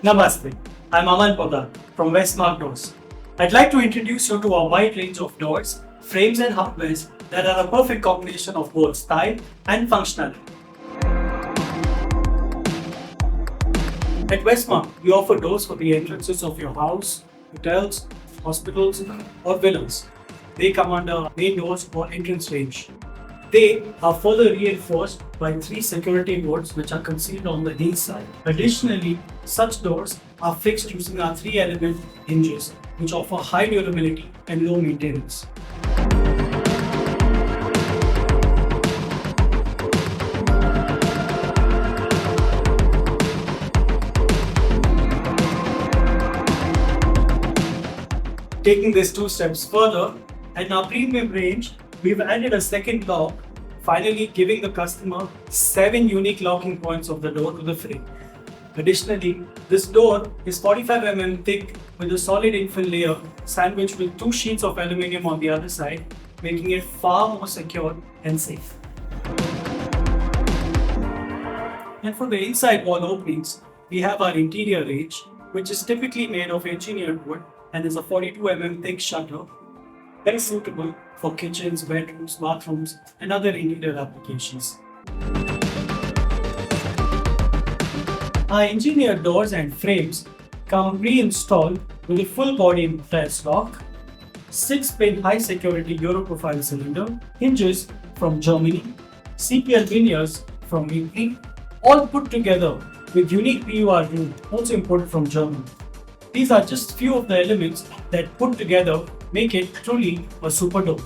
Namaste, I'm Aman Poddar from Wesmarc Doors. I'd like to introduce you to a wide range of doors, frames and hardwares that are a perfect combination of both style and functionality. At Wesmarc, we offer doors for the entrances of your house, hotels, hospitals, or villas. They come under main doors or entrance range. They are further reinforced by 3 security boards which are concealed on the inside. Additionally, such doors are fixed using our 3-element hinges which offer high durability and low maintenance. Taking this 2 steps further, in our premium range, we've added a second lock, finally giving the customer 7 unique locking points of the door to the frame. Additionally, this door is 45 mm thick with a solid infill layer sandwiched with 2 sheets of aluminium on the other side, making it far more secure and safe. And for the inside wall openings, we have our interior range, which is typically made of engineered wood and is a 42 mm thick shutter, very suitable for kitchens, bedrooms, bathrooms, and other interior applications. Our engineered doors and frames come pre-installed with a full body press lock, 6-pin high security Euro profile cylinder, hinges from Germany, CPL veneers from Italy, all put together with unique PUR room also imported from Germany. These are just few of the elements that put together make it truly a super door.